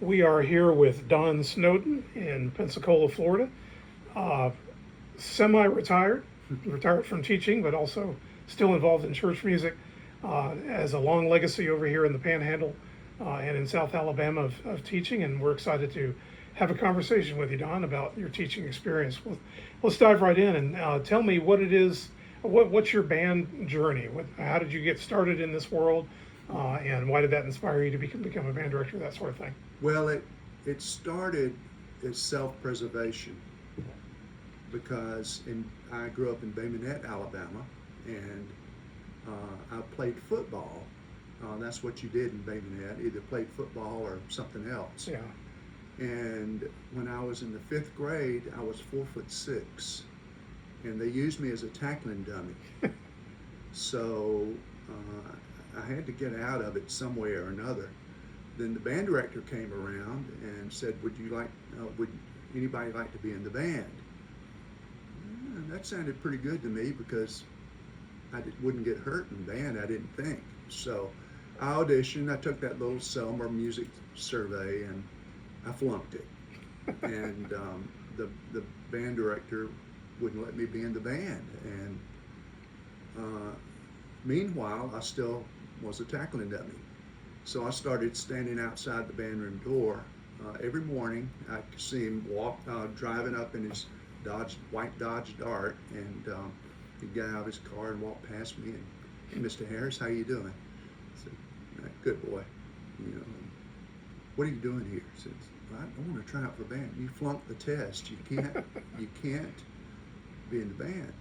We are here with Don Snowden in Pensacola, Florida. Uh, Semi-retired, retired from teaching, but also still involved in church music. Has a long legacy over here in the Panhandle and in South Alabama of teaching, and we're excited to have a conversation with you, Don, about your teaching experience. Let's dive right in and tell me what it is. What's your band journey? How did you get started in this world, and why did that inspire you to become a band director, that sort of thing? Well, it started as self-preservation because I grew up in Bay Minette, Alabama, and I played football. That's what you did in Bay Minette, either played football or something else. Yeah. And when I was in the 5th grade, I was 4'6", and they used me as a tackling dummy. So I had to get out of it some way or another. Then the band director came around and said, would anybody like to be in the band? And that sounded pretty good to me because I wouldn't get hurt in band, I didn't think. So I auditioned, I took that little Selmer music survey, and I flunked it. And the band director wouldn't let me be in the band. And meanwhile, I still was a tackling dummy. So I started standing outside the band room door every morning. I could see him driving up in his white Dodge Dart, and he'd get out of his car and walk past me and, "Hey, Mr. Harris, how you doing?" I said, "Good boy. You know, what are you doing here?" He says, "I want to try out for band." "You flunked the test. You can't be in the band."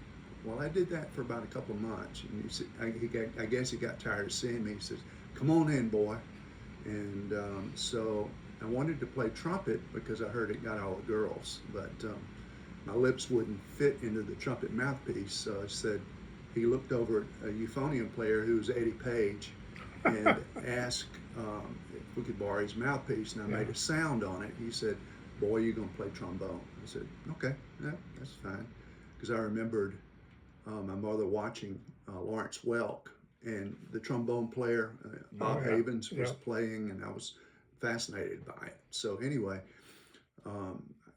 Well, I did that for about a couple of months, and I guess he got tired of seeing me. He says, "Come on in, boy." And so I wanted to play trumpet because I heard it got all the girls, but my lips wouldn't fit into the trumpet mouthpiece. So I said, he looked over at a euphonium player who was Eddie Page and asked if we could borrow his mouthpiece, and I made a sound on it. He said, "Boy, you're going to play trombone." I said, "Okay, yeah, that's fine." Because I remembered my mother watching Lawrence Welk, and the trombone player, Bob Havens, was playing, and I was fascinated by it. So anyway,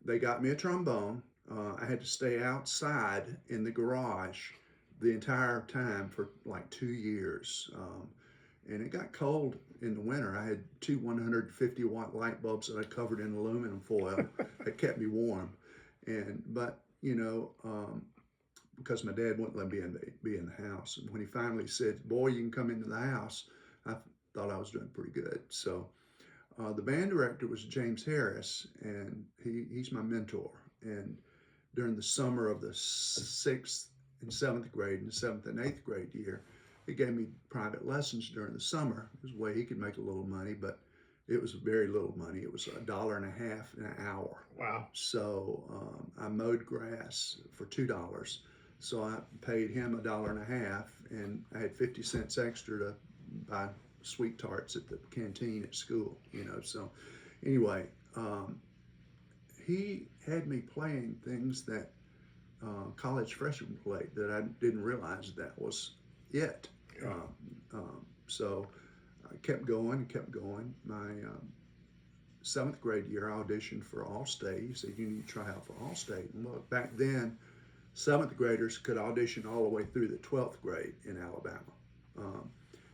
they got me a trombone. I had to stay outside in the garage the entire time for like 2 years. And it got cold in the winter. I had 2 150-watt light bulbs that I covered in aluminum foil that kept me warm. But you know, because my dad wouldn't let me be in the house. And when he finally said, "Boy, you can come into the house," I thought I was doing pretty good. So the band director was James Harris, and he's my mentor. And during the summer of the 6th and 7th grade and the 7th and 8th grade year, he gave me private lessons during the summer. It was a way he could make a little money, but it was very little money. It was $1.50 an hour. Wow. So I mowed grass for $2. So I paid him $1.50, and I had 50 cents extra to buy sweet tarts at the canteen at school, you know. So anyway, he had me playing things that college freshmen played that I didn't realize that was it. Yeah. So I kept going and kept going. My 7th grade year, I auditioned for All-State. He said, "You need to try out for All-State." And well, back then, 7th graders could audition all the way through the 12th grade in Alabama.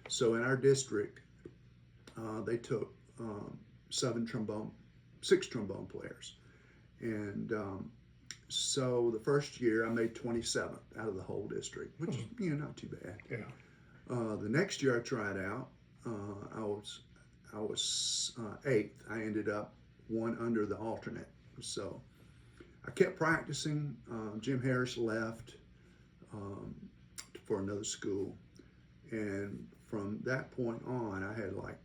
So in our district, they took 6 trombone players. And so the first year I made 27th out of the whole district, which is, you know, not too bad. Yeah. The next year I tried out, I was 8th. I ended up one under the alternate. So I kept practicing. Jim Harris left for another school, and from that point on, I had like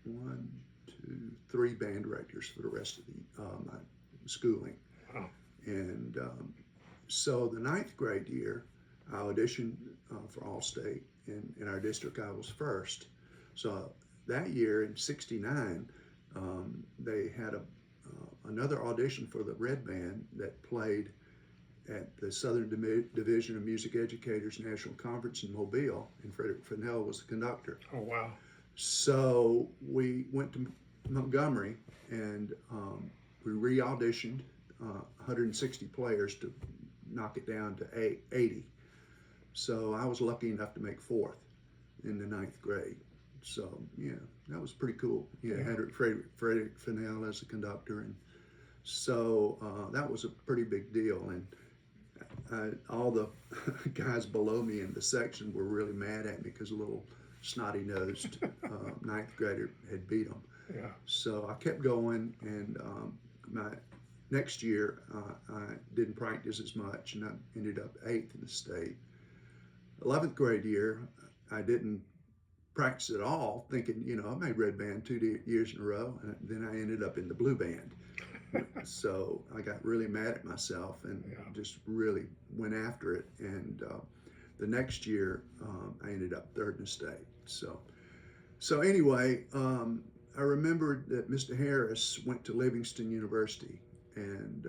1, 2, 3 band directors for the rest of my schooling. Wow. And so the 9th grade year, I auditioned for All-State. In our district, I was first. So that year in '69, they had another audition for the Red Band that played at the Southern Division of Music Educators National Conference in Mobile, and Frederick Fennell was the conductor. Oh, wow. So we went to Montgomery, and we re-auditioned 160 players to knock it down to 80. So I was lucky enough to make fourth in the ninth grade. So yeah, that was pretty cool. Yeah, I had Freddie Fennell as a conductor, and so that was a pretty big deal. And all the guys below me in the section were really mad at me because a little snotty-nosed ninth grader had beat them. Yeah. So I kept going, and my next year I didn't practice as much, and I ended up 8th in the state. 11th grade year, I didn't practice at all, thinking, I made red band 2 years in a row, and then I ended up in the blue band. So I got really mad at myself and just really went after it. And the next year, I ended up 3rd in the state. So anyway, I remembered that Mr. Harris went to Livingston University, and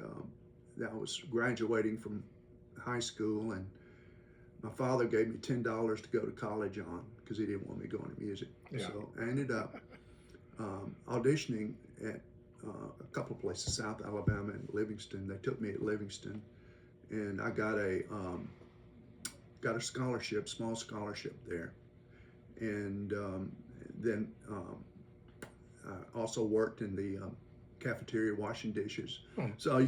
I was graduating from high school, and my father gave me $10 to go to college on because he didn't want me going to music. Yeah. So I ended up auditioning at a couple of places, South Alabama and Livingston. They took me at Livingston, and I got a scholarship, small scholarship there. And then I also worked in the cafeteria washing dishes. So I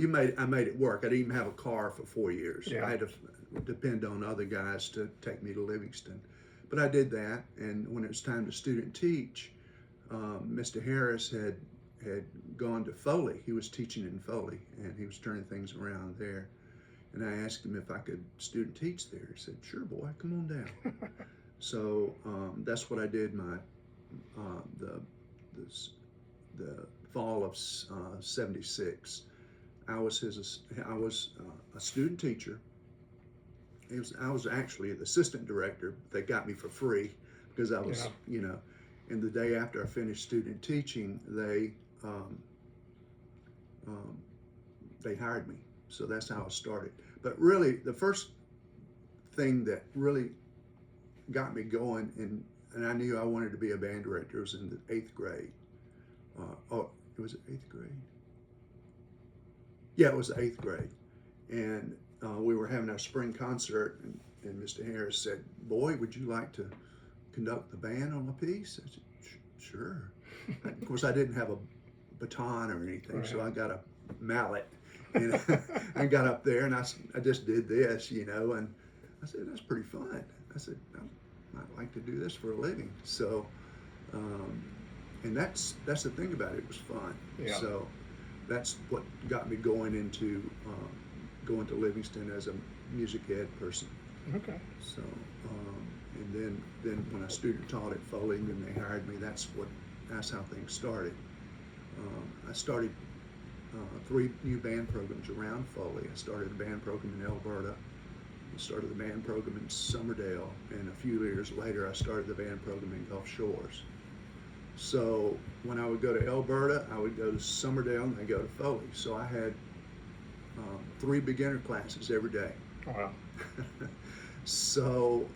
made it work. I didn't even have a car for 4 years. Yeah. I had to depend on other guys to take me to Livingston. But I did that, and when it was time to student teach, Mr. Harris had gone to Foley. He was teaching in Foley, and he was turning things around there. And I asked him if I could student teach there. He said, "Sure, boy, come on down." So that's what I did. The fall of '76. I was a student teacher. I was actually the assistant director. They got me for free because I was, And the day after I finished student teaching, they hired me. So that's how I started. But really, the first thing that really got me going, and I knew I wanted to be a band director, was in the 8th grade. It was 8th grade? Yeah, it was the 8th grade. And we were having our spring concert, and Mr. Harris said, "Boy, would you like to conduct the band on a piece?" I said, "Sure." Of course, I didn't have a baton or anything, so I got a mallet, and I got up there, and I just did this, and I said, "That's pretty fun." I said, "I might like to do this for a living." So, and that's the thing about it. It was fun. Yeah. So that's what got me going into going to Livingston as a music ed person. Okay. So, and then when I student taught at Foley, and then they hired me. That's how things started. I started 3 new band programs around Foley. I started a band program in Alberta. I started the band program in Somerdale, and a few years later, I started the band program in Gulf Shores. So when I would go to Alberta, I would go to Somerdale, and I'd go to Foley. So I had 3 beginner classes every day. Wow. So,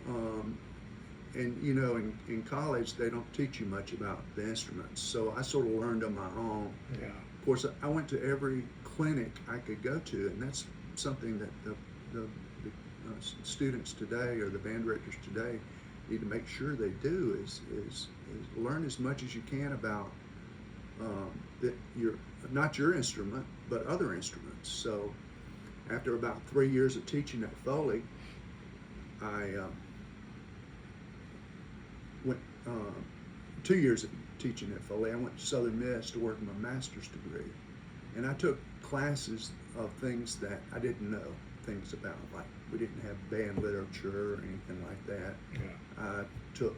and in college, they don't teach you much about the instruments. So I sort of learned on my own. Yeah. Of course, I went to every clinic I could go to, and that's something that the students today, or the band directors today, need to make sure they do is learn as much as you can about not your instrument, but other instruments. So after about 3 years of teaching at Foley, I went 2 years of teaching at Foley. I went to Southern Miss to work on my master's degree, and I took classes of things that I didn't know things about. Like, we didn't have band literature or anything like that. Yeah. I took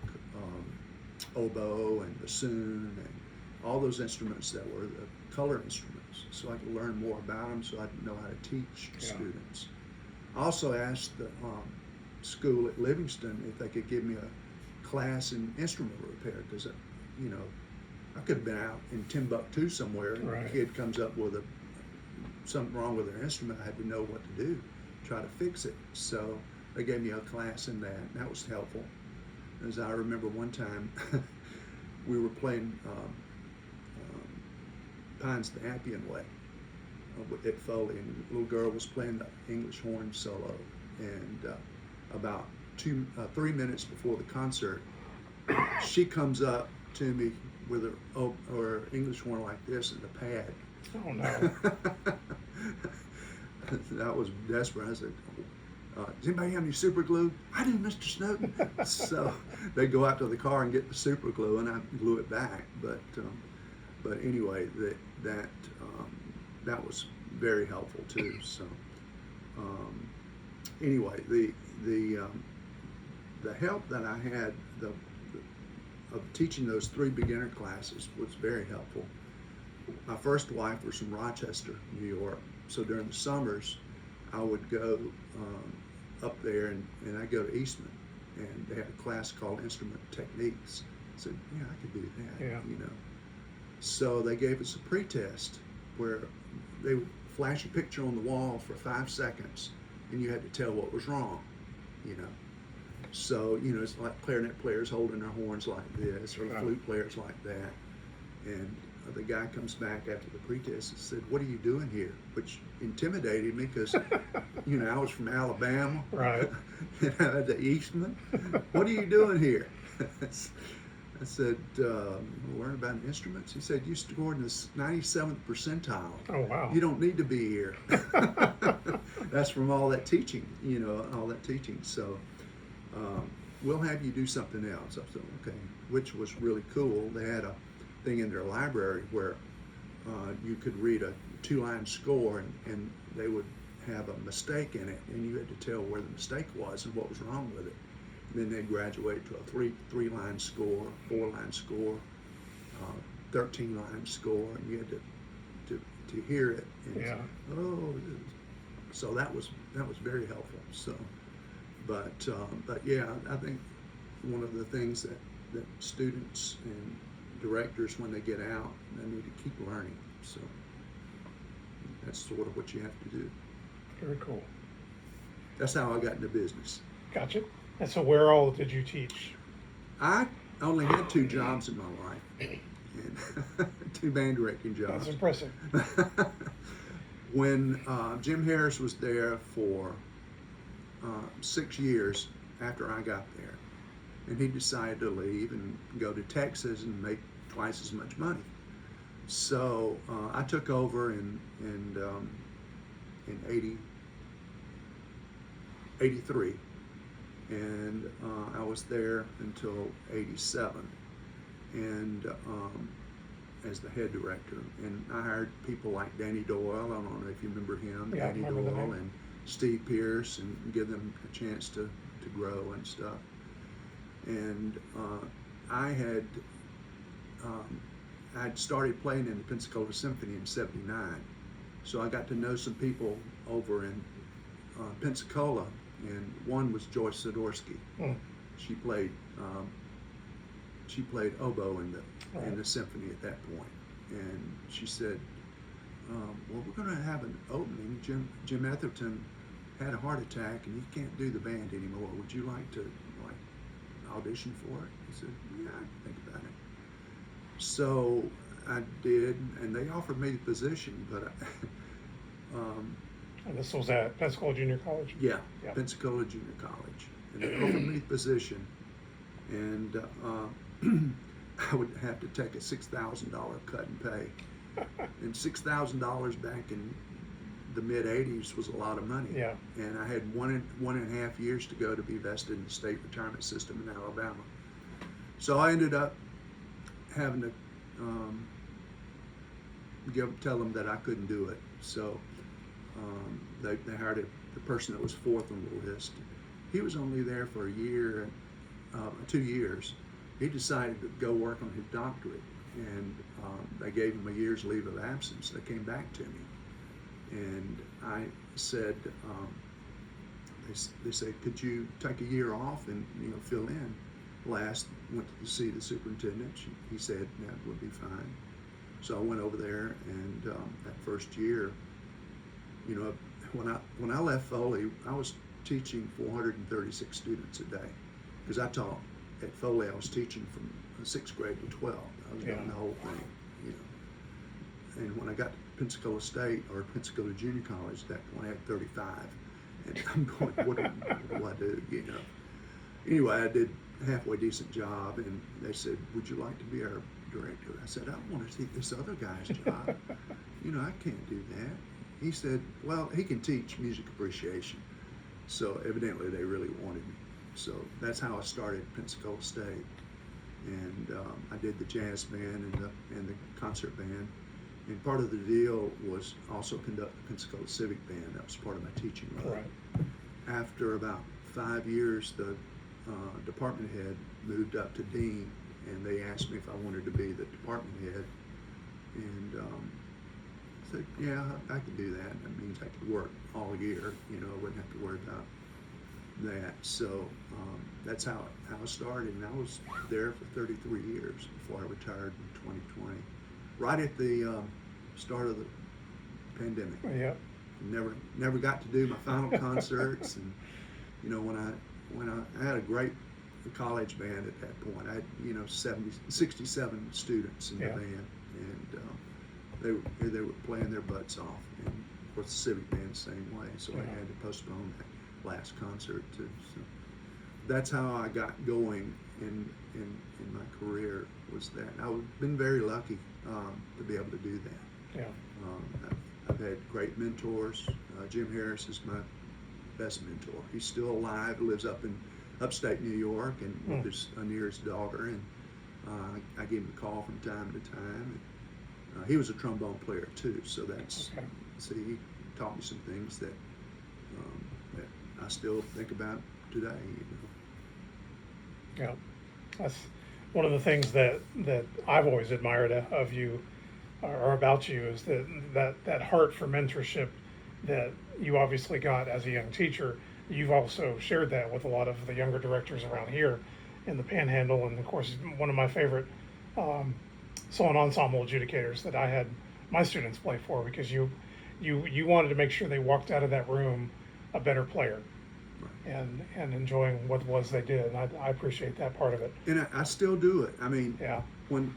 oboe and bassoon and all those instruments that were the color instruments, so I could learn more about them, so I could know how to teach students. I also asked the school at Livingston if they could give me a class in instrument repair, because I could have been out in Timbuktu somewhere, and a kid comes up with something wrong with their instrument. I had to know what to do, try to fix it. So they gave me a class in that, and that was helpful. As I remember one time, we were playing Pines the Appian Way at Foley, and the little girl was playing the English horn solo, and about 3 minutes before the concert, she comes up to me with her English horn like this and a pad. Oh no. That was desperate. I said, does anybody have any super glue? I do, Mr. Snowden. So they go out to the car and get the super glue, and I glue it back. But anyway, that was very helpful too. So anyway, the help that I had of teaching those 3 beginner classes was very helpful. My first wife was from Rochester, New York. So during the summers, I would go up there and I'd go to Eastman, and they had a class called Instrument Techniques. I said, yeah, I could do that, Yeah. you know. So they gave us a pretest where they would flash a picture on the wall for 5 seconds, and you had to tell what was wrong, you know. So, you know, it's like clarinet players holding their horns like this, or flute players like that. And the guy comes back after the pretest and said, what are you doing here? Which intimidated me because, you know, I was from Alabama. Right. You know, at the Eastman. What are you doing here? I said, learn about instruments. He said, you scored in the 97th percentile. Oh, wow. You don't need to be here. That's from all that teaching, you know, all that teaching. So we'll have you do something else. I said, okay, which was really cool. They had a thing in their library where you could read a 2-line score, and they would have a mistake in it, and you had to tell where the mistake was and what was wrong with it. And then they'd graduate to a three-line score, 4-line score, 13-line score, and you had to hear it. And Yeah. Oh, so that was very helpful. So, but yeah, I think one of the things that students and directors, when they get out, they need to keep learning. So that's sort of what you have to do. Very cool. That's how I got into business. Gotcha. And so where all did you teach? I only had 2 jobs in my life, and 2 band directing jobs. That's impressive. When Jim Harris was there for 6 years after I got there, and he decided to leave and go to Texas and make twice as much money. So I took over in 83, and I was there until 87, and as the head director. And I hired people like Danny Doyle. I don't know if you remember him. Yeah, Danny I remember the Doyle name. and Steve Pierce, and give them a chance to grow and stuff. And I'd started playing in the Pensacola Symphony in '79, so I got to know some people over in Pensacola, and one was Joyce Sidorsky. Mm. She played oboe in the symphony at that point, and she said, "Well, we're going to have an opening. Jim Etherton had a heart attack, and he can't do the band anymore. Would you like to audition for it?" I said, "Yeah, I can think about it." So I did, and they offered me the position, but And this was at Pensacola Junior College? yeah, Yeah. Pensacola Junior College, and they offered me the position, and I would have to take a $6,000 cut in pay, and $6,000 back in the mid '80s was a lot of money. Yeah. And I had one and a half years to go to be vested in the state retirement system in Alabama. So I ended up having to tell them that I couldn't do it. So they hired the person that was 4th on the list. He was only there for a year, 2 years. He decided to go work on his doctorate, and they gave him a year's leave of absence. They came back to me, and I said, they said, "Could you take a year off and fill in?" Went to see the superintendent. He said that would be fine. So I went over there, and that first year, when I left Foley, I was teaching 436 students a day, because I taught at Foley. I was teaching from 6th grade to 12th. I was doing the whole thing, And I got to Pensacola State, or Pensacola Junior College at that point, I had 35. And I'm going, what do I do, you know? Anyway, I did a halfway decent job, and they said, would you like to be our director? I said, I want to take this other guy's job. You know, I can't do that. He said, well, he can teach music appreciation. So evidently they really wanted me. So that's how I started Pensacola State. And I did the jazz band and the concert band. And part of the deal was also conduct the Pensacola Civic Band. That was part of my teaching role. Right. After about 5 years, the department head moved up to dean, and they asked me if I wanted to be the department head. And I said, yeah, I could do that. That means I could work all year. You know, I wouldn't have to worry about that. So that's how I started. And I was there for 33 years before I retired in 2020. Right at the start of the pandemic. Yeah. Never got to do my final concerts, and you know, when I had a great college band at that point. I had 67 students in the band, and they were playing their butts off. And of course, the Civic Band the same way. So I had to postpone that last concert too. So that's how I got going in my career. Was that I've been very lucky to be able to do that. Yeah. I've had great mentors. Jim Harris is my best mentor. He's still alive, lives up in upstate New York, and with his nearest daughter. And I give him a call from time to time. And, he was a trombone player too, so so he taught me some things that I still think about today. Yeah, that's one of the things that I've always admired of you or about you is that heart for mentorship that you obviously got as a young teacher. You've also shared that with a lot of the younger directors around here in the Panhandle, and of course one of my favorite solo ensemble adjudicators that I had my students play for, because you wanted to make sure they walked out of that room a better player. And enjoying what it was they did, and I appreciate that part of it. And I still do it. I mean, yeah. When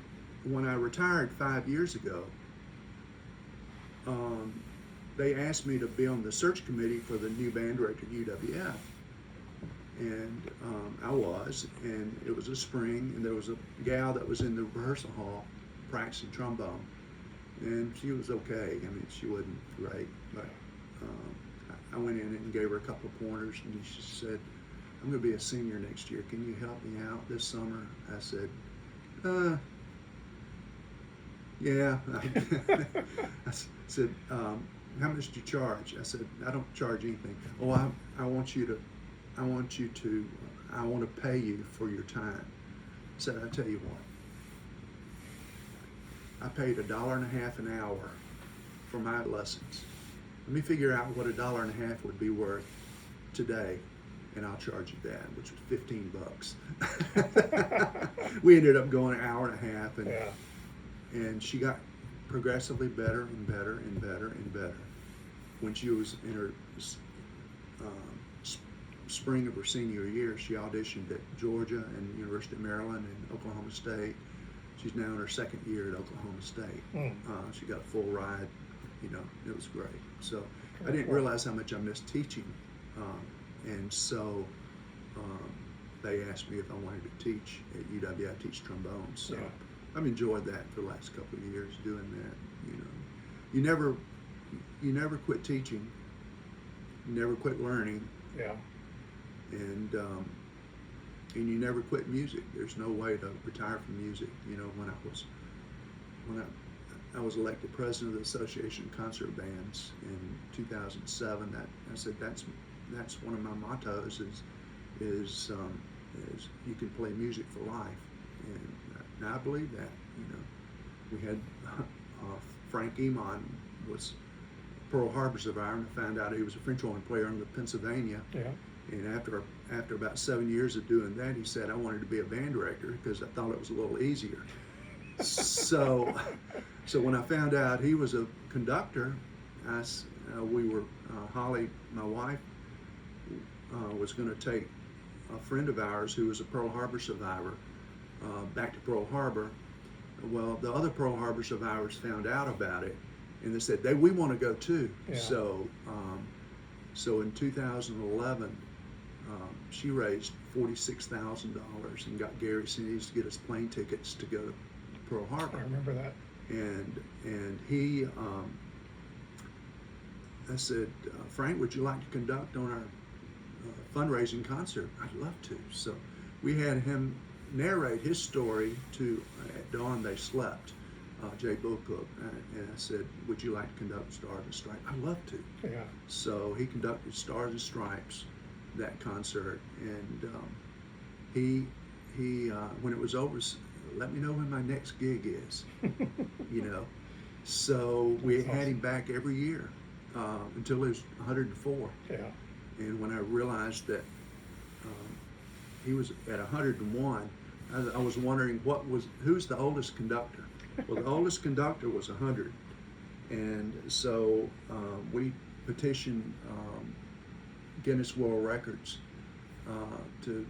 I retired 5 years ago, they asked me to be on the search committee for the new band director at UWF, and I was. And it was a spring, and there was a gal that was in the rehearsal hall practicing trombone, and she was okay. I mean, she wasn't great, but. I went in and gave her a couple of pointers, and she said, I'm going to be a senior next year. Can you help me out this summer? I said, yeah. I said, how much do you charge? I said, I don't charge anything. Oh, I want to pay you for your time. I said, I tell you what, I paid $1.50 an hour for my lessons. Let me figure out what $1.50 would be worth today, and I'll charge you that, which was $15. We ended up going an hour and a half, and she got progressively better and better and better and better. When she was in her spring of her senior year, she auditioned at Georgia and University of Maryland and Oklahoma State. She's now in her second year at Oklahoma State. She got a full ride. It was great. So I didn't realize how much I missed teaching, and so they asked me if I wanted to teach at UW. I teach trombone, so I've enjoyed that for the last couple of years doing that. You never quit teaching, you never quit learning, and you never quit music. There's no way to retire from music. When I was elected president of the Association of Concert Bands in 2007. I said that's one of my mottos is you can play music for life, and I believe that. We had Frank Iman was Pearl Harbor survivor, and I found out he was a French horn player in the Pennsylvania. And after about 7 years of doing that, he said I wanted to be a band director because I thought it was a little easier. So when I found out he was a conductor, Holly, my wife, was going to take a friend of ours who was a Pearl Harbor survivor back to Pearl Harbor. Well, the other Pearl Harbor survivors found out about it, and they said, we want to go too. Yeah. So in 2011, she raised $46,000 and got Gary Sinise to get us plane tickets to go to Pearl Harbor. I remember that. And he, I said, Frank, would you like to conduct on our fundraising concert? I'd love to. So we had him narrate his story to At Dawn They Slept, Jay Bulcook, and I said, would you like to conduct Stars and Stripes? I'd love to. Yeah. So he conducted Stars and Stripes, that concert, and he when it was over, let me know when my next gig is, you know. So we That's had awesome. him back every year until he was 104. Yeah. And when I realized that he was at 101, I was wondering who's the oldest conductor? Well, the oldest conductor was 100, and so we petitioned Guinness World Records to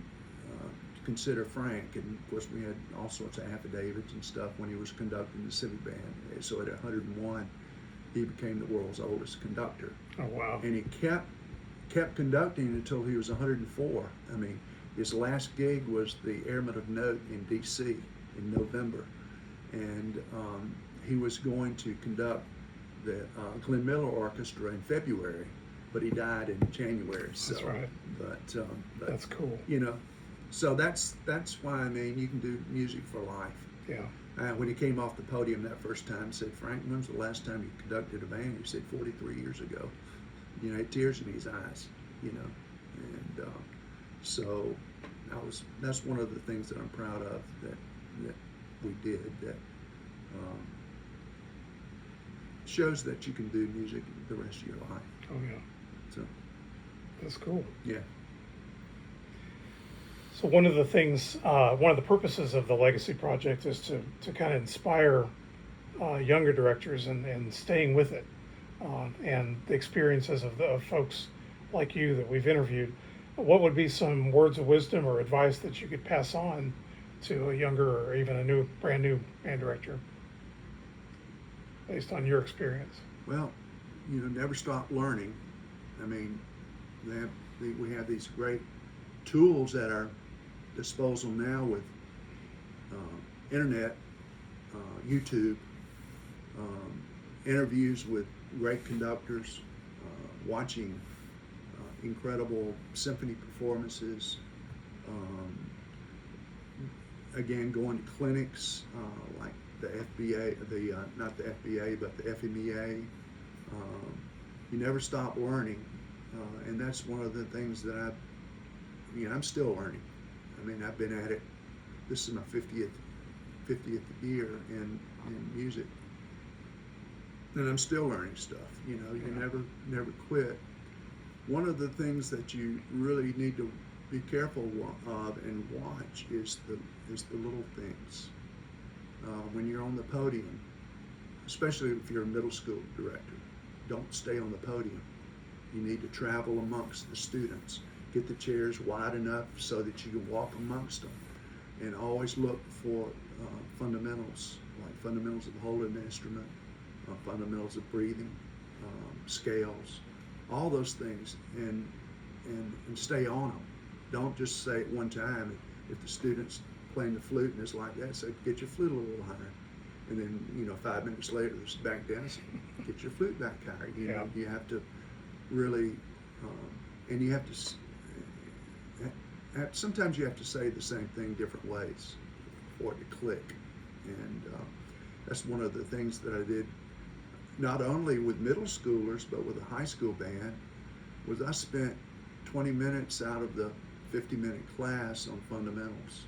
consider Frank, and of course we had all sorts of affidavits and stuff when he was conducting the Civic Band. So at 101, he became the world's oldest conductor. Oh, wow. And he kept conducting until he was 104. I mean, his last gig was the Airmen of Note in D.C. in November, and he was going to conduct the Glenn Miller Orchestra in February, but he died in January. So, That's right. But That's cool. you know, so that's why, I mean, you can do music for life. Yeah. When he came off the podium that first time, I said, Frank, when was the last time you conducted a band? He said, 43 years ago. You know, he had tears in his eyes, you know. And so that's one of the things that I'm proud of that we did, that shows that you can do music the rest of your life. Oh, yeah. So, That's cool. yeah. So one of the things, one of the purposes of the Legacy Project is to kind of inspire younger directors and staying with it, and the experiences of folks like you that we've interviewed. What would be some words of wisdom or advice that you could pass on to a younger or even a brand new band director based on your experience? Well, you know, never stop learning. I mean, we have these great tools at our disposal now with internet, YouTube, interviews with great conductors, watching incredible symphony performances, again, going to clinics like the FBA, not the FBA, but the FMEA. You never stop learning, and that's one of the things that I'm still learning. I mean, I've been at it, this is my 50th year in music, and I'm still learning stuff. You know, you never quit. One of the things that you really need to be careful of and watch is the little things. When you're on the podium, especially if you're a middle school director, don't stay on the podium. You need to travel amongst the students. Get the chairs wide enough so that you can walk amongst them, and always look for fundamentals, like fundamentals of holding an instrument, fundamentals of breathing, scales, all those things, and stay on them. Don't just say at one time, if the student's playing the flute and it's like that, say, get your flute a little higher. And then, 5 minutes later, it's back down, so get your flute back higher. You know, you have to really, and you have to, sometimes you have to say the same thing different ways for it to click. And that's one of the things that I did, not only with middle schoolers, but with a high school band, was I spent 20 minutes out of the 50-minute class on fundamentals.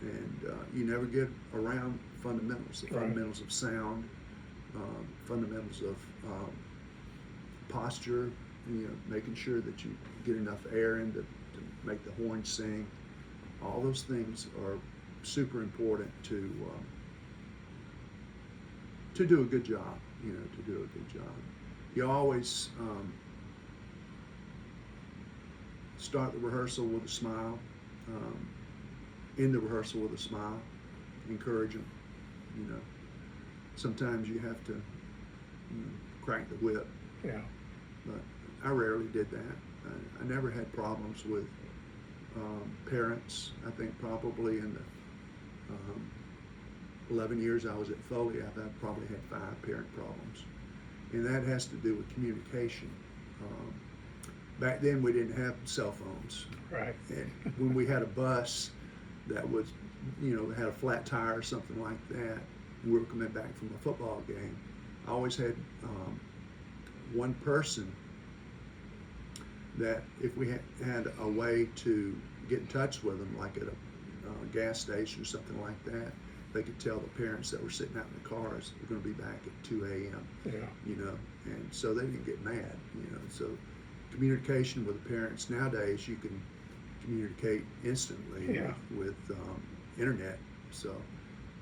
And you never get around fundamentals, the fundamentals of sound, fundamentals of posture, making sure that you get enough air in to make the horn sing. All those things are super important to do a good job, to do a good job. You always start the rehearsal with a smile, end the rehearsal with a smile, encourage them. Sometimes you have to crank the whip. Yeah. But I rarely did that. I never had problems with parents. I think probably in the 11 years I was at Foley, probably had 5 parent problems. And that has to do with communication. Back then we didn't have cell phones. Right. And when we had a bus that was, had a flat tire or something like that, and we were coming back from a football game, I always had one person that if we had a way to get in touch with them, like at a gas station or something like that, they could tell the parents that were sitting out in the cars, we're going to be back at 2 a.m. Yeah. And so they didn't get mad, So communication with the parents nowadays, you can communicate instantly Yeah. with internet. So,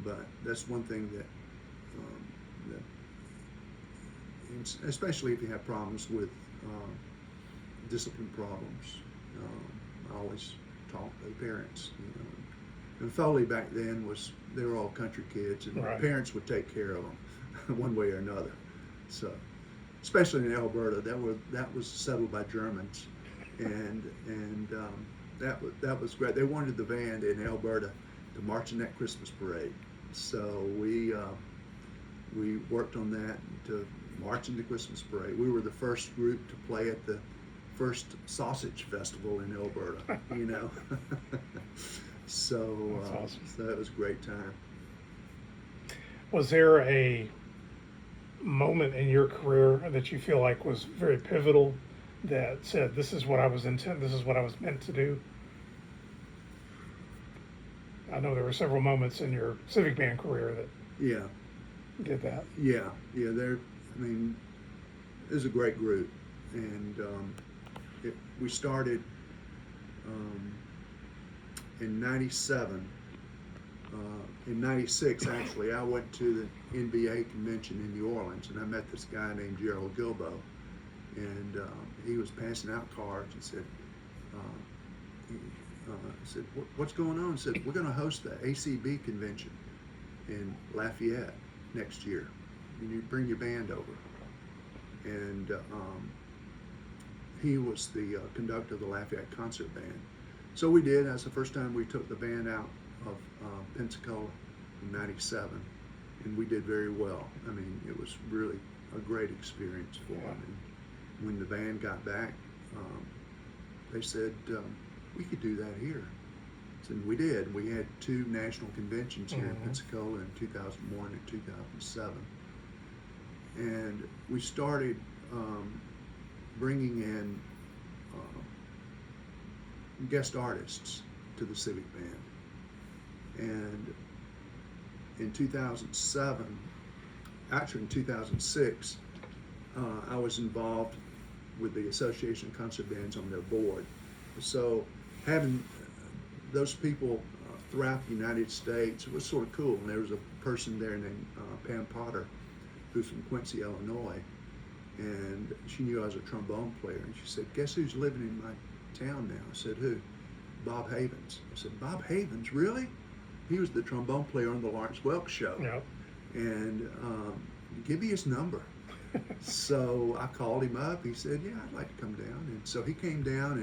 but that's one thing that especially if you have problems with discipline problems, I always talk to the parents. And Foley back then they were all country kids, and Right. parents would take care of them one way or another. So, especially in Alberta, that was settled by Germans, and that was great. They wanted the band in Alberta to march in that Christmas parade, so we worked on that to march in the Christmas parade. We were the first group to play at the first sausage festival in Alberta. So, That's awesome. so that was a great time. Was there a moment in your career that you feel like was very pivotal that said, this is what I was meant to do? I know there were several moments in your civic band career that Yeah. did that. Yeah. It was a great group, and we started in '97. In '96, actually, I went to the NBA convention in New Orleans, and I met this guy named Gerald Gilbo, and he was passing out cards and said, "What's going on?" He said, "We're going to host the ACB convention in Lafayette next year. You bring your band over." And he was the conductor of the Lafayette Concert Band. So we did. That's the first time we took the band out of Pensacola in '97, and we did very well. It was really a great experience for them. And when the band got back, they said, we could do that here. So we did. We had 2 national conventions here in Pensacola in 2001 and 2007. And we started bringing in guest artists to the Civic Band. And in 2007, actually in 2006, I was involved with the Association of Concert Bands on their board. So having those people throughout the United States, it was sort of cool. And there was a person there named Pam Potter, who's from Quincy, Illinois, and she knew I was a trombone player, and she said, "Guess who's living in my town now?" I said, "Who?" "Bob Havens." I said, "Bob Havens, really?" He was the trombone player on the Lawrence Welk show. Yep. And give me his number. So I called him up. He said, "Yeah, I'd like to come down." And so he came down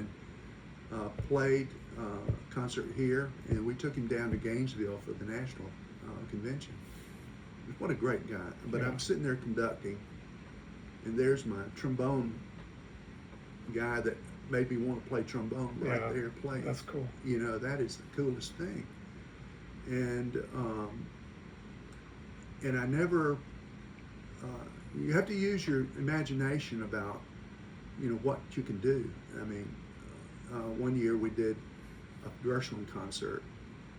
and played a concert here, and we took him down to Gainesville for the national convention. What a great guy. But Yeah. I'm sitting there conducting, and there's my trombone guy that made me want to play trombone right there playing. That's cool. That is the coolest thing. And I never, you have to use your imagination about, what you can do. One year we did a Gershwin concert,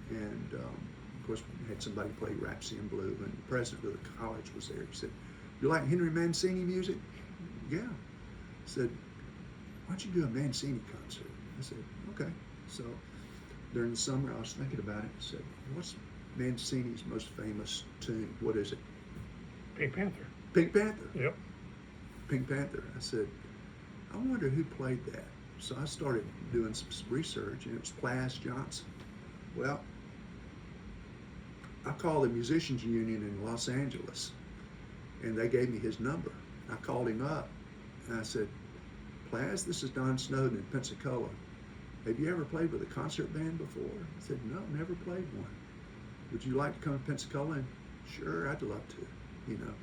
and of course we had somebody play Rhapsody in Blue, and the president of the college was there. He said, "You like Henry Mancini music?" "Yeah." He said, "Why don't you do a Mancini concert?" I said, "Okay." So during the summer I was thinking about it. I said, "What's Mancini's most famous tune? What is it?" Pink Panther. Pink Panther. Yep. Pink Panther. I said, "I wonder who played that." So I started doing some research, and it was Plas Johnson. Well, I called the Musicians Union in Los Angeles, and they gave me his number. I called him up, and I said, Plaz, this is Don Snowden in Pensacola. Have you ever played with a concert band before? He said, no, never played one. Would you like to come to Pensacola? And sure, I'd love to, you know.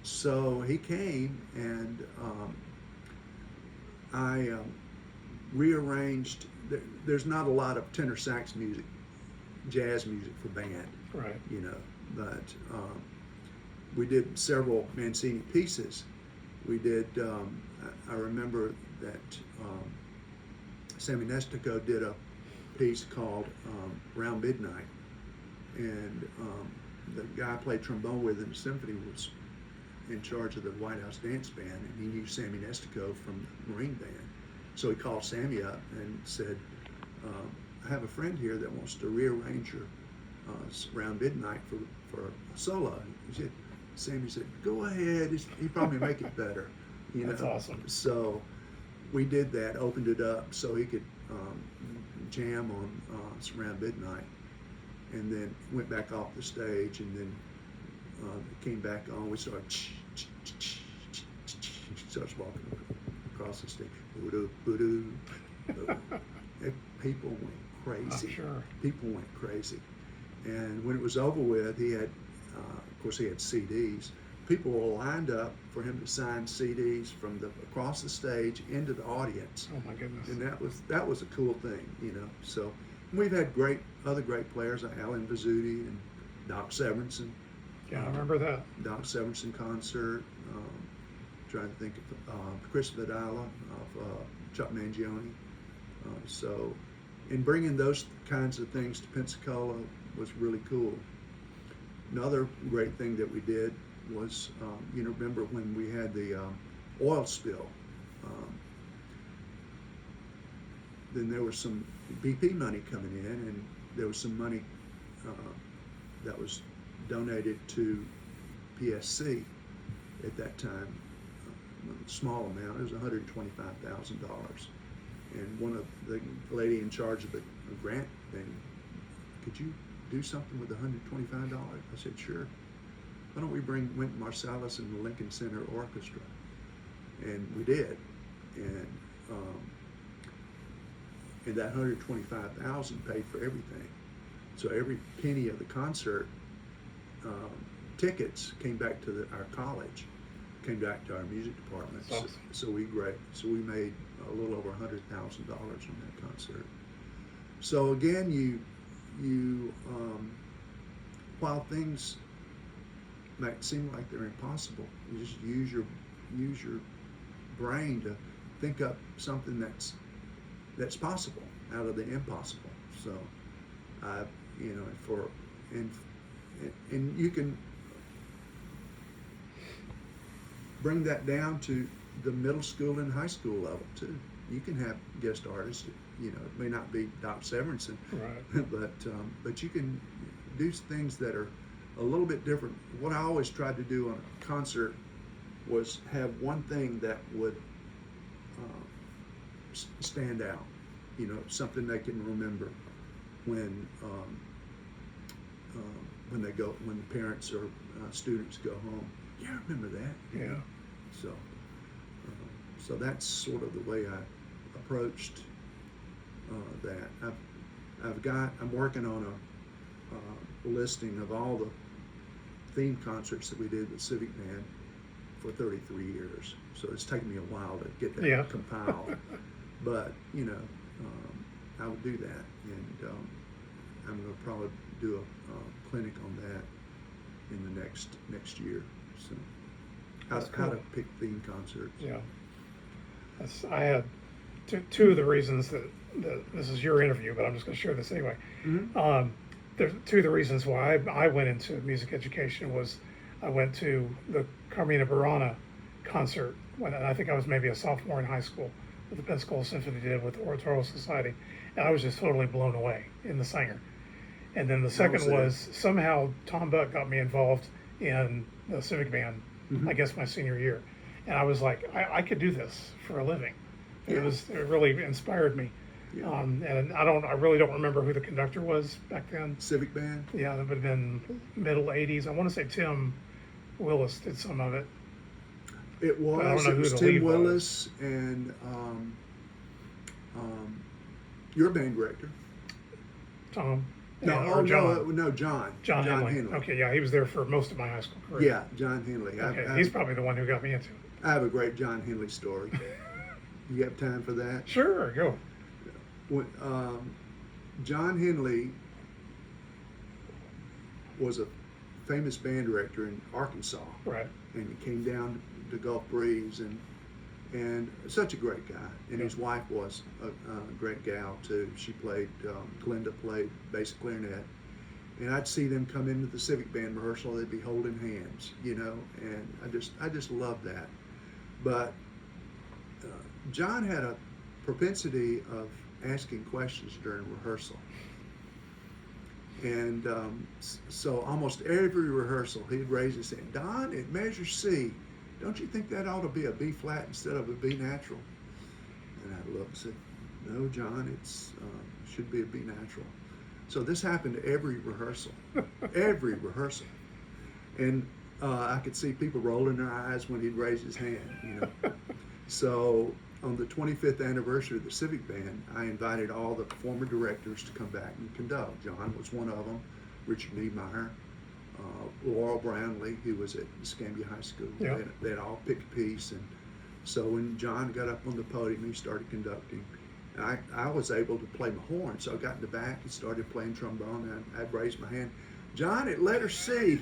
So he came, and I rearranged. There's not a lot of tenor sax music, jazz music for band, Right. you know, but we did several Mancini pieces. We did, I remember that Sammy Nestico did a piece called Round Midnight, and the guy I played trombone with in the symphony was in charge of the White House Dance Band, and he knew Sammy Nestico from the Marine Band. So he called Sammy up and said, I have a friend here that wants to rearrange your Round Midnight for a solo. He said, Sammy said, go ahead, he'd probably make it better. You That's know? awesome. So we did that, opened it up so he could jam on Round Midnight, and then went back off the stage, and then came back on. We started, starts walking across the stage. People went crazy. I'm sure. People went crazy. And when it was over with, he had, of course, he had CDs. People were lined up for him to sign CDs from across the stage into the audience. Oh my goodness. And that was a cool thing, you know. So we've had other great players like Alan Vizzuti and Doc Severinsen. Yeah, I remember that. Doc Severinsen concert. Trying to think of Chris Vidala of Chuck Mangione. So in bringing those kinds of things to Pensacola was really cool. Another great thing that we did was, you know, remember when we had the oil spill? Then there was some BP money coming in, and there was some money that was donated to PSC at that time. A small amount, it was $125,000. And one of the lady in charge of the grant thing, could you do something with $125? I said, sure. Why don't we bring Wynton Marsalis and the Lincoln Center Orchestra? And we did. And that $125,000 paid for everything. So every penny of the concert tickets came back to our college, came back to our music department. That's awesome. So we made a little over $100,000 from that concert. So again, you while things might seem like they're impossible, you just use your brain to think up something that's possible out of the impossible. So you know, and you can bring that down to the middle school and high school level too. You can have guest artists. You know, it may not be Doc Severinsen, right. but you can do things that are a little bit different. What I always tried to do on a concert was have one thing that would stand out. You know, something they can remember when the parents or students go home. Yeah, I remember that. Yeah. So that's sort of the way I approached that. I'm working on a listing of all the theme concerts that we did with Civic Band for 33 years. So it's taken me a while to get that compiled. But, you know, I would do that. And I'm going to probably do a clinic on that in the next year. So how to pick theme concerts. Yeah. I had two of the reasons that this is your interview, but I'm just going to share this anyway. Mm-hmm. There's two of the reasons why I went into music education was I went to the Carmina Burana concert when I think I was maybe a sophomore in high school that the Pensacola Symphony did with the Oratorio Society, and I was just totally blown away in the singer. And then the second was somehow Tom Buck got me involved in the Civic Band, mm-hmm. I guess my senior year, and I was like, I could do this for a living. It really inspired me. Yeah. And I really don't remember who the conductor was back then. Civic Band? Yeah, that would have been middle 80s. I want to say Tim Willis did some of it. It I don't was. know It who was the Tim lead was. Willis and your band director. Tom. No, Yeah, or John. no, John. John Henley. Okay, yeah, he was there for most of my high school career. Yeah, John Henley. Okay, he's probably the one who got me into it. I have a great John Henley story. You have time for that? Sure, go. When, John Henley was a famous band director in Arkansas, Right. and he came down to Gulf Breeze, and such a great guy. And his wife was a great gal too. She played, Glenda played bass clarinet, and I'd see them come into the Civic Band rehearsal. They'd be holding hands, you know, and I just loved that. But John had a propensity of asking questions during rehearsal. And so almost every rehearsal, he'd raise his hand, "Don, it measures C. Don't you think that ought to be a B flat instead of a B natural?" And I'd look and say, "No, John, it's should be a B natural." So this happened every rehearsal, every rehearsal. And I could see people rolling their eyes when he'd raise his hand, you know. So on the 25th anniversary of the Civic Band, I invited all the former directors to come back and conduct. John was one of them, Richard Niemeyer, Laurel Brownlee, who was at Escambia High School. Yeah. They'd all pick a piece. And so when John got up on the podium, he started conducting. I was able to play my horn, so I got in the back and started playing trombone, and I'd raise my hand. "John, at letter C."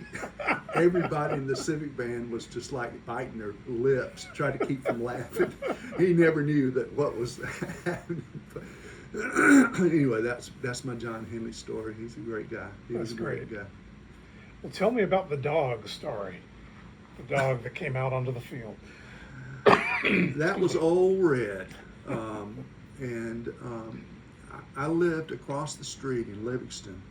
Everybody in the Civic Band was just like biting their lips, trying to keep from laughing. He never knew that what was happening. Anyway, that's my John Henley story. He's a great guy. He was a great guy. Well, tell me about the dog story. The dog that came out onto the field. That was old Red. I lived across the street in Livingston,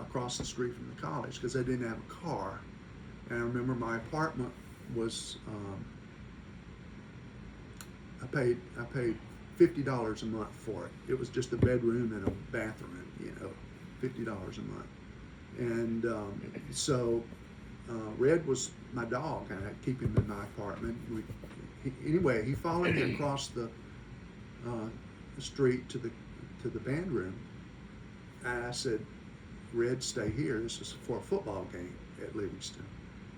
across the street from the college, because I didn't have a car. And I remember my apartment was, I paid $50 a month for it. It was just a bedroom and a bathroom, you know, $50 a month. And so Red was my dog, and I'd keep him in my apartment. Anyway, he followed me across the street to the band room, and I said, "Red, stay here." This was for a football game at Livingston.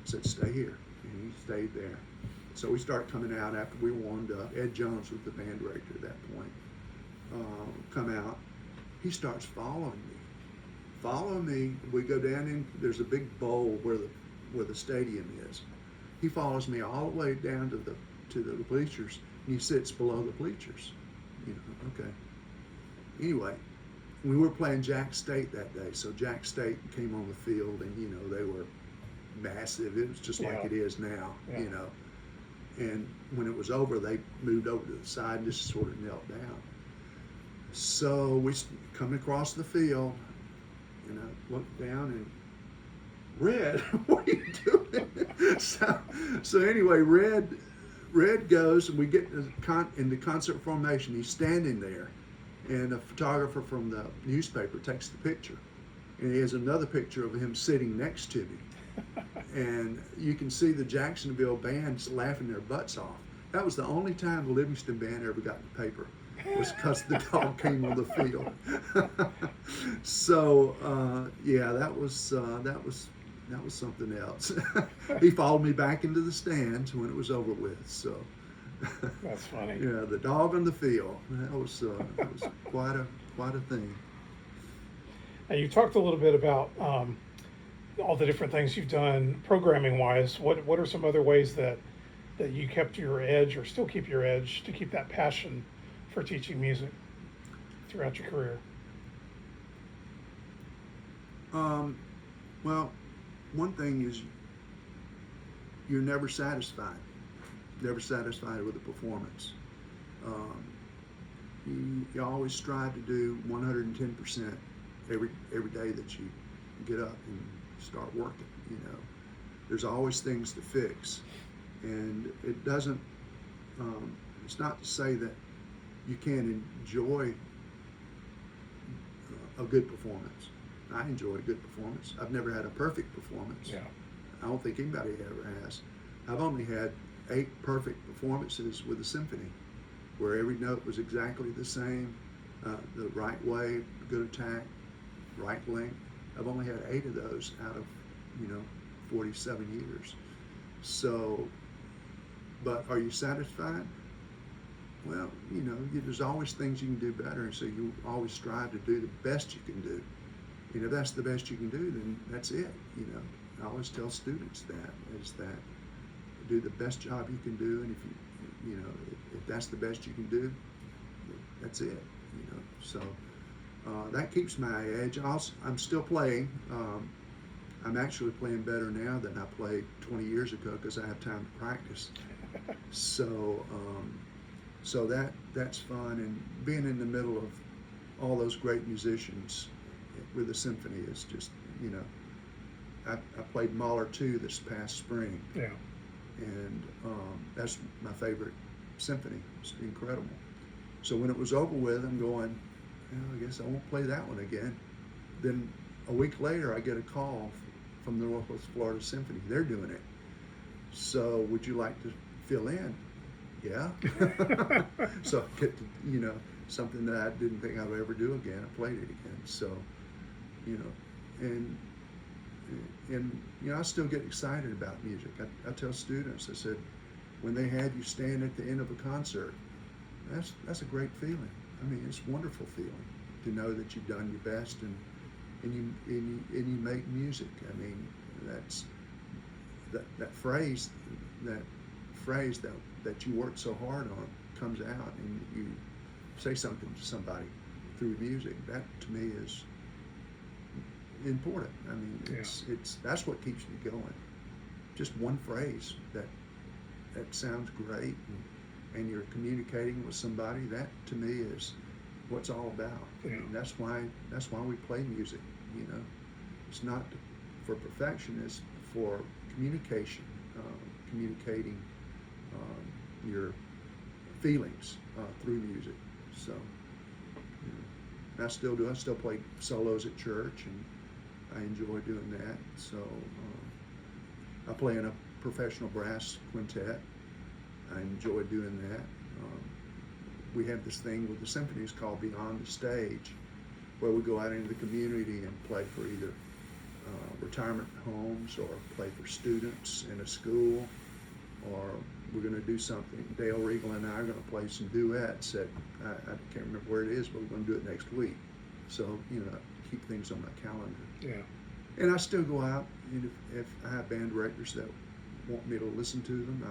I said, "Stay here," and he stayed there. So we started coming out after we warmed up. Ed Jones was the band director at that point. Come out. He starts following me. We go down in. There's a big bowl where the stadium is. He follows me all the way down to the bleachers, and he sits below the bleachers. You know, okay. Anyway, we were playing Jack State that day, so Jack State came on the field, and you know they were massive. It was just like it is now, you know. And when it was over, they moved over to the side and just sort of knelt down. So we come across the field, and I looked down and, "Red, what are you doing?" So anyway, Red goes, and we get in the concert formation. He's standing there, and a photographer from the newspaper takes the picture, and he has another picture of him sitting next to me. And you can see the Jacksonville bands laughing their butts off. That was the only time the Livingston band ever got in the paper, was because the dog came on the field. So yeah, that was something else. He followed me back into the stands when it was over with. So That's funny. yeah, the dog on the field. That was quite a thing. Now, you talked a little bit about all the different things you've done programming wise. What are some other ways that you kept your edge, or still keep your edge, to keep that passion for teaching music throughout your career? Well, one thing is you're never satisfied with a performance. You always strive to do 110% every day that you get up and start working. You know, there's always things to fix, and it doesn't. It's not to say that you can't enjoy a good performance. I enjoy a good performance. I've never had a perfect performance. Yeah. I don't think anybody ever has. I've only had 8 perfect performances with the symphony, where every note was exactly the same, the right way, good attack, right length. I've only had 8 of those out of 47 years. So, but are you satisfied? Well, there's always things you can do better, and so you always strive to do the best you can do. If that's the best you can do, then that's it. I always tell students that do the best job you can do, and if that's the best you can do, that's it. So that keeps my edge. I'm still playing. I'm actually playing better now than I played 20 years ago because I have time to practice. So that's fun, and being in the middle of all those great musicians with the symphony is just, I played Mahler 2 this past spring. Yeah. And that's my favorite symphony. It's incredible. So when it was over with, I'm going, I guess I won't play that one again. Then a week later, I get a call from the Northwest Florida Symphony. They're doing it. So would you like to fill in? Yeah. So I get to, something that I didn't think I would ever do again. I played it again. So, and I still get excited about music. I tell students, I said, when they have you stand at the end of a concert, that's a great feeling. I mean, it's a wonderful feeling to know that you've done your best and you make music. I mean, that's that phrase that you worked so hard on comes out, and you say something to somebody through music. That to me is important. I mean, it's that's what keeps me going. Just one phrase that sounds great, and you're communicating with somebody. That to me is what's all about. Yeah. And that's why we play music. It's not for perfection. It's for communication, communicating your feelings through music. So I still do. I still play solos at church, and I enjoy doing that. So I play in a professional brass quintet. I enjoy doing that. We have this thing with the symphonies called Beyond the Stage, where we go out into the community and play for either retirement homes or play for students in a school, or we're going to do something. Dale Regal and I are going to play some duets at, I can't remember where it is, but we're going to do it next week. So, keep things on my calendar. Yeah. And I still go out, and if I have band directors that want me to listen to them,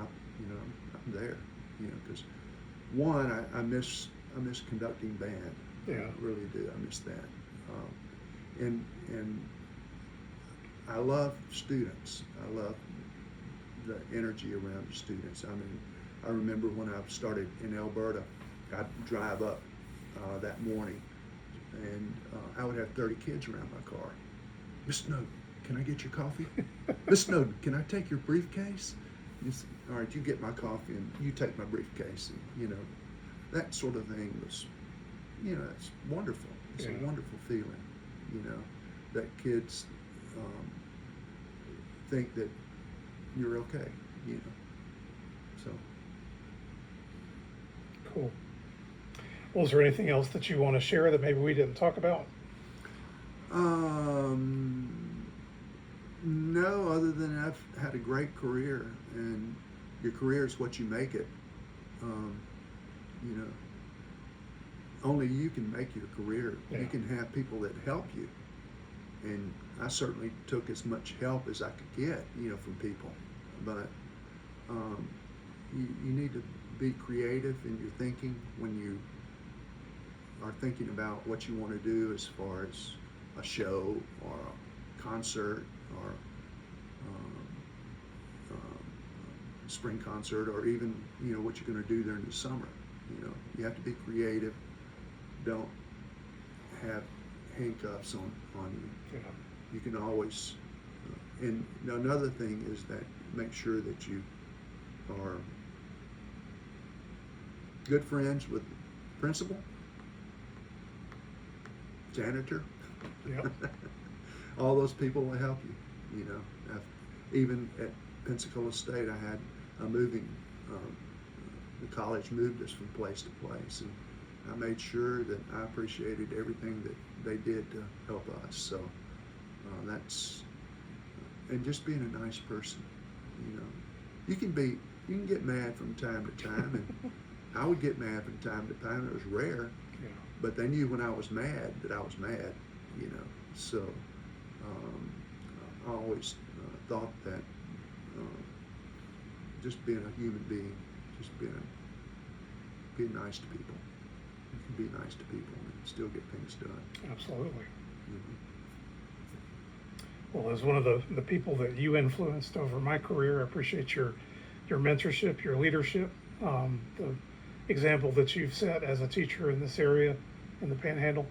I'm there, because one, I miss conducting band. Yeah. I really do. I miss that. And I love students. I love the energy around the students. I mean, I remember when I started in Alberta, I'd drive up that morning, and I would have 30 kids around my car. Miss Snowden, can I get your coffee? Miss Snowden, can I take your briefcase? All right, you get my coffee and you take my briefcase. And, that sort of thing was, it's wonderful. It's a wonderful feeling, that kids think that you're okay, so. Cool. Well, is there anything else that you want to share that maybe we didn't talk about? No, other than I've had a great career, and your career is what you make it. Only you can make your career. Yeah. You can have people that help you, and I certainly took as much help as I could get, from people. But you need to be creative in your thinking when you are thinking about what you want to do as far as a show or a concert or spring concert, or even what you're going to do during the summer. You have to be creative. Don't have handcuffs on you. Yeah. You can always and another thing is that make sure that you are good friends with the principal, janitor. Yep. All those people will help you. even at Pensacola State, I had a moving. The college moved us from place to place, and I made sure that I appreciated everything that they did to help us. So that's and just being a nice person. You know, you can get mad from time to time, and I would get mad from time to time. It was rare, Yeah. but they knew when I was mad that I was mad. You know, so I always thought that just being a human being, just being nice to people. You can be nice to people and still get things done. Absolutely. Mhm. Well, as one of the people that you influenced over my career, I appreciate your mentorship, your leadership, the example that you've set as a teacher in this area, in the Panhandle,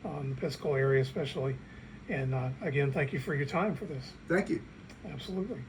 in the Pensacola area especially. And again, thank you for your time for this. Thank you. Absolutely.